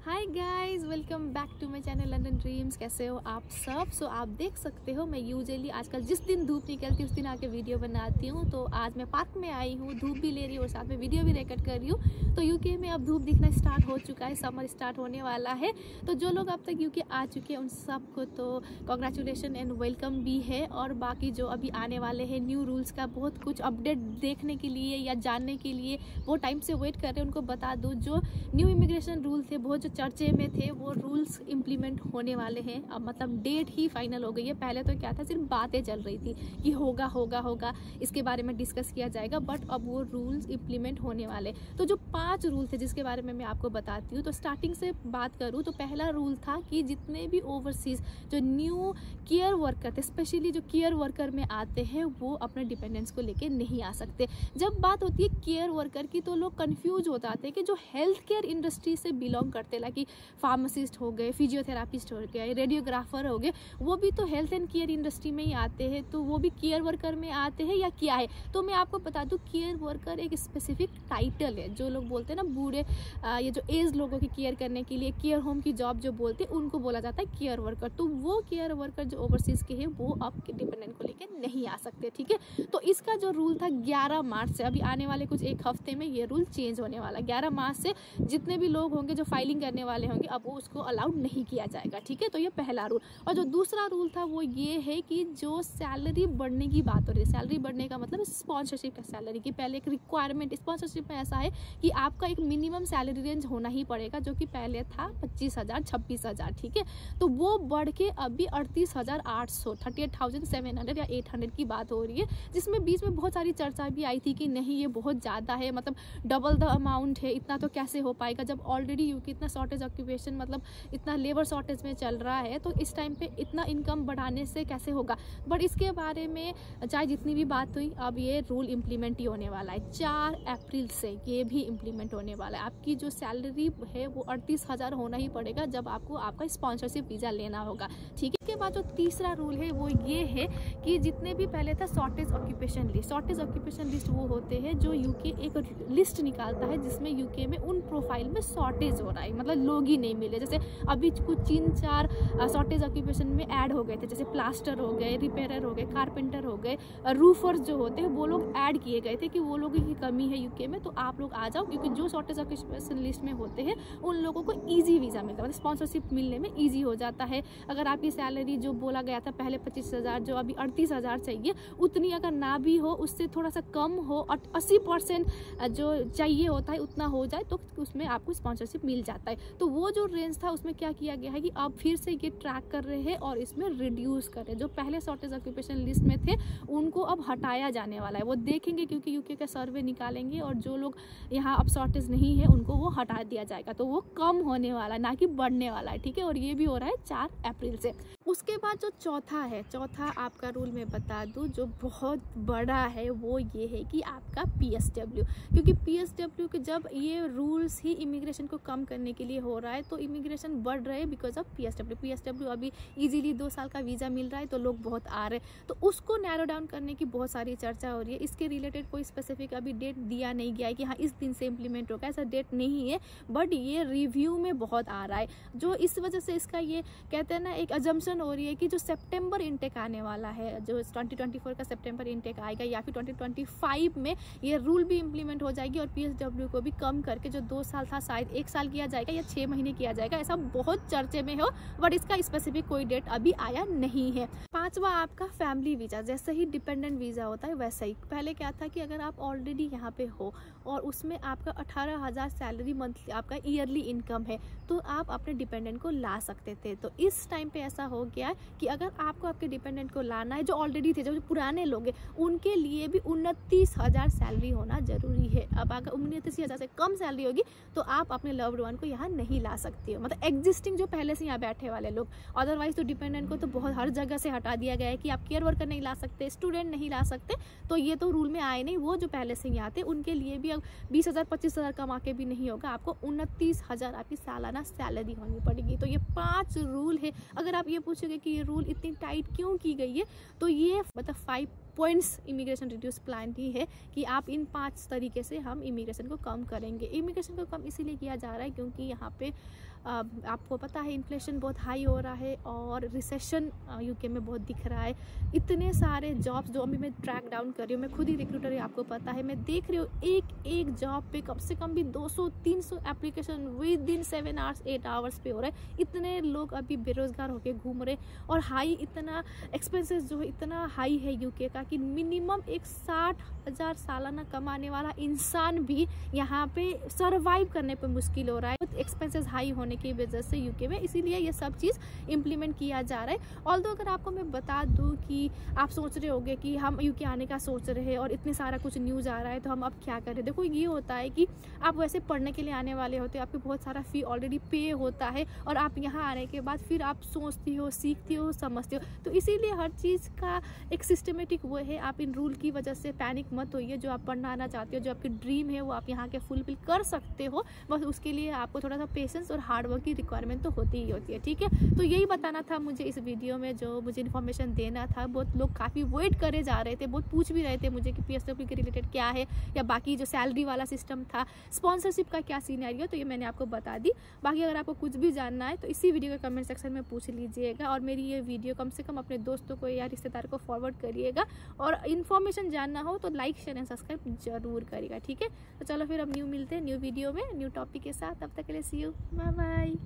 Hi guys, welcome back to my channel London dreams. कैसे हो आप सब? आप देख सकते हो मैं यूजुअली आजकल जिस दिन धूप निकलती है उस दिन आके वीडियो बनाती हूँ। तो आज मैं पार्क में आई हूँ, धूप भी ले रही हूँ और साथ में वीडियो भी रिकॉर्ड कर रही हूँ। तो यूके में अब धूप दिखना स्टार्ट हो चुका है, समर स्टार्ट होने वाला है। तो जो लोग अब तक यूके आ चुके हैं उन सबको तो कॉन्ग्रेचुलेशन एंड वेलकम भी है। और बाकी जो अभी आने वाले हैं न्यू रूल्स का बहुत कुछ अपडेट देखने के लिए या जानने के लिए बहुत टाइम से वेट कर रहे हैं, उनको बता दूँ जो न्यू इमिग्रेशन रूल थे बहुत चर्चे में थे वो रूल्स इम्प्लीमेंट होने वाले हैं। अब मतलब डेट ही फाइनल हो गई है। पहले तो क्या था, सिर्फ बातें चल रही थी कि होगा होगा होगा, इसके बारे में डिस्कस किया जाएगा, बट अब वो रूल्स इम्प्लीमेंट होने वाले। तो जो 5 रूल थे जिसके बारे में मैं आपको बताती हूँ, तो स्टार्टिंग से बात करूँ तो पहला रूल था कि जितने भी ओवरसीज जो न्यू केयर वर्कर थे, स्पेशली जो केयर वर्कर में आते हैं, वो अपने डिपेंडेंट्स को लेके नहीं आ सकते। जब बात होती है केयर वर्कर की तो लोग कंफ्यूज हो जाते हैं कि जो हेल्थ केयर इंडस्ट्री से बिलोंग करते हैं, कि फार्मासिस्ट हो गए, फिजियोथेरापिस्ट हो गए, रेडियोग्राफर हो गए, वो भी तो हेल्थ एंड केयर इंडस्ट्री में ही आते हैं। तो वो भी केयर वर्कर में आते हैं या क्या है? तो मैं आपको बता दूं, केयर वर्कर एक स्पेसिफिक टाइटल है। जो लोग बोलते हैं ना बूढ़े, ये जो एज लोगों की केयर करने के लिए केयर होम की जॉब जो बोलते हैं, उनको बोला जाता है केयर वर्कर। तो वो केयर वर्कर जो ओवरसीज के हैं वो अब डिपेंडेंट को लेकर नहीं आ सकते, ठीक है। तो इसका जो रूल था 11 मार्च से, अभी आने वाले कुछ एक हफ्ते में ये रूल चेंज होने वाला है। 11 मार्च से जितने भी लोग होंगे जो फाइलिंग करने वाले होंगे, अब वो उसको अलाउड नहीं किया जाएगा, ठीक है। तो ये पहला रूल। और जो दूसरा रूल था वो ये है कि जो सैलरी बढ़ने की बात हो रही है, सैलरी बढ़ने का मतलब स्पॉन्सरशिप का सैलरी की पहले एक रिक्वायरमेंट स्पॉन्सरशिप में ऐसा है कि आपका एक मिनिमम सैलरी रेंज होना ही पड़ेगा, जो कि पहले था 25,000 26,000, ठीक है। तो वो बढ़ के अभी 38,800 38,700 या 800 की बात हो रही है, जिसमें बीच में बहुत सारी चर्चा भी आई थी कि नहीं ये बहुत ज़्यादा है, मतलब डबल द अमाउंट है, इतना तो कैसे हो पाएगा जब ऑलरेडी यूके इतना शॉर्टेज ऑक्यूपेशन, मतलब इतना लेबर शॉर्टेज में चल रहा है। तो इस टाइम पे इतना इनकम बढ़ाने से कैसे होगा? बट इसके बारे में चाहे जितनी भी बात हुई, अब ये रूल इम्प्लीमेंट ही होने वाला है। 4 अप्रैल से ये भी इम्प्लीमेंट होने वाला है। आपकी जो सैलरी है वो 38,000 होना ही पड़ेगा जब आपको आपका स्पॉन्सरशिप वीज़ा लेना होगा, ठीक है। इसके बाद जो तीसरा रूल है वो ये है कि जितने भी पहले था shortage occupation list, shortage occupation list वो होते हैं जो यूके एक लिस्ट निकालता है जिसमें यूके में उन प्रोफाइल में शॉर्टेज हो रहा है, मतलब लोग ही नहीं मिले। जैसे अभी कुछ 3-4 शॉर्टेज ऑक्यूपेशन में ऐड हो गए थे, जैसे प्लास्टर हो गए, रिपेयरर हो गए, कारपेंटर हो गए, रूफर्स जो होते हैं वो लोग ऐड किए गए थे कि वो लोगों की कमी है यूके में, तो आप लोग आ जाओ। क्योंकि जो शॉर्टेज ऑक्यूपेशन लिस्ट में होते हैं उन लोगों को ईजी वीज़ा मिलता है, मतलब स्पॉन्सरशिप मिलने में ईजी हो जाता है। अगर आपकी सैलरी जो बोला गया था पहले 25,000, जो अभी 38,000 चाहिए, उतनी अगर ना भी हो, उससे थोड़ा सा कम हो और 80% जो चाहिए होता है उतना हो जाए, तो उसमें आपको स्पॉन्सरशिप मिल जाता है। तो वो जो रेंज था उसमें क्या किया गया है कि अब फिर से ये ट्रैक कर रहे हैं और इसमें रिड्यूस कर रहे हैं। जो पहले शॉर्टेज ऑक्यूपेशन लिस्ट में थे उनको अब हटाया जाने वाला है। वो देखेंगे क्योंकि यूके का सर्वे निकालेंगे और जो लोग यहाँ अब शॉर्टेज नहीं है उनको वो हटा दिया जाएगा। तो वो कम होने वाला है, ना कि बढ़ने वाला है, ठीक है। और ये भी हो रहा है 4 अप्रैल से। उसके बाद जो चौथा आपका रूल मैं बता दूं जो बहुत बड़ा है, वो ये है कि आपका PSW, क्योंकि PSW के जब ये रूल्स ही इमिग्रेशन को कम करने के लिए हो रहा है तो इमिग्रेशन बढ़ रहे हैं बिकॉज ऑफ PSW अभी इजीली 2 साल का वीज़ा मिल रहा है तो लोग बहुत आ रहे हैं। तो उसको नैरो डाउन करने की बहुत सारी चर्चा हो रही है। इसके रिलेटेड कोई स्पेसिफिक अभी डेट दिया नहीं गया है कि हाँ इस दिन से इम्प्लीमेंट होगा, ऐसा डेट नहीं है, बट ये रिव्यू में बहुत आ रहा है। जो इस वजह से इसका ये कहते हैं ना एक अजम्पशन हो रही है कि जो सितंबर इनटेक आने वाला है, जो 2024 का सितंबर इनटेक आएगा या फिर 2025 में ये रूल भी इम्प्लीमेंट हो जाएगी और PSW को भी कम करके जो 2 साल था शायद 1 साल किया जाएगा या 6 महीने किया जाएगा, ऐसा बहुत चर्चे में हो, बट इसका स्पेसिफिक कोई डेट अभी आया नहीं है। 5वां आपका फैमिली वीज़ा, जैसे ही डिपेंडेंट वीज़ा होता है वैसे ही पहले क्या था कि अगर आप ऑलरेडी यहाँ पे हो और उसमें आपका 18,000 सैलरी मंथली आपका ईयरली इनकम है तो आप अपने डिपेंडेंट को ला सकते थे। तो इस टाइम पे ऐसा हो गया है कि अगर आपको आपके डिपेंडेंट को लाना है, जो ऑलरेडी थे, जो पुराने लोग हैं, उनके लिए भी 29,000 सैलरी होना जरूरी है। अब अगर 29,000 से कम सैलरी होगी तो आप अपने लव्ड वन को यहाँ नहीं ला सकती हो, मतलब एग्जिस्टिंग जो पहले से यहाँ बैठे वाले लोग। अदरवाइज तो डिपेंडेंट को तो बहुत हर जगह से हटा दिया गया है कि आप केयर वर्कर नहीं ला सकते, स्टूडेंट नहीं ला सकते, तो ये तो रूल में आए नहीं। वो जो पहले से यहाँ थे उनके लिए भी अब 20,000 25,000 कमा के भी नहीं होगा, आपको 29,000 आपकी सालाना सैलरी होनी पड़ेगी। तो ये 5 रूल है। अगर आप ये पूछोगे कि ये रूल इतनी टाइट क्यों की गई है, तो ये मतलब 5 पॉइंट्स इमिग्रेशन रिड्यूस प्लान ही है कि आप इन 5 तरीके से हम इमिग्रेशन को कम करेंगे। इमिग्रेशन को कम इसीलिए किया जा रहा है क्योंकि यहाँ पे आपको पता है इन्फ्लेशन बहुत हाई हो रहा है और रिसेशन यूके में बहुत दिख रहा है। इतने सारे जॉब्स जो अभी मैं ट्रैक डाउन कर रही हूँ, मैं खुद ही रिक्रूटर है, आपको पता है, मैं देख रही हूँ एक जॉब पे कम से कम भी 200-300 application with in 7 hours 8 hours पे हो रहा है। इतने लोग अभी बेरोजगार होकर घूम रहे और हाई इतना एक्सपेंसेस जो है इतना हाई है यूके का कि मिनिमम एक 60,000 सालाना कमाने वाला इंसान भी यहाँ पे सर्वाइव करने पे मुश्किल हो रहा है एक्सपेंसेस हाई होने की वजह से यूके में। इसीलिए ये सब चीज़ इम्प्लीमेंट किया जा रहा है। ऑल्दो अगर आपको मैं बता दूं कि आप सोच रहे होंगे कि हम यूके आने का सोच रहे हैं और इतने सारा कुछ न्यूज़ आ रहा है तो हम अब क्या करें। देखो ये होता है कि आप वैसे पढ़ने के लिए आने वाले होते हो, आपको बहुत सारा फ़ी ऑलरेडी पे होता है और आप यहाँ आने के बाद फिर आप सोचती हो, सीखती हो, समझते हो। तो इसीलिए हर चीज़ का एक सिस्टमेटिक वो है। आप इन रूल की वजह से पैनिक मत होइए। जो आप पढ़ना आना चाहते हो, जो आपकी ड्रीम है, वो आप यहाँ के फुलफिल कर सकते हो। बस उसके लिए आपको थोड़ा सा पेशेंस और हार्डवर्क की रिक्वायरमेंट तो होती ही होती है। ठीक है, तो यही बताना था मुझे इस वीडियो में, जो मुझे इन्फॉर्मेशन देना था। बहुत लोग काफ़ी वेट करे जा रहे थे, बहुत पूछ भी रहे थे मुझे कि PSW के रिलेटेड क्या है या बाकी जो सैलरी वाला सिस्टम था, स्पॉन्सरशिप का क्या सीनैरियो, तो ये मैंने आपको बता दी। बाकी अगर आपको कुछ भी जानना है तो इसी वीडियो के कमेंट सेक्शन में पूछ लीजिएगा और मेरी ये वीडियो कम से कम अपने दोस्तों को या रिश्तेदार को फॉरवर्ड करिएगा और इन्फॉर्मेशन जानना हो तो लाइक शेयर एंड सब्सक्राइब जरूर करिएगा। ठीक है, तो चलो फिर अब मिलते हैं न्यू वीडियो में न्यू टॉपिक के साथ। तब तक के लिए सी यू, बाय बाय।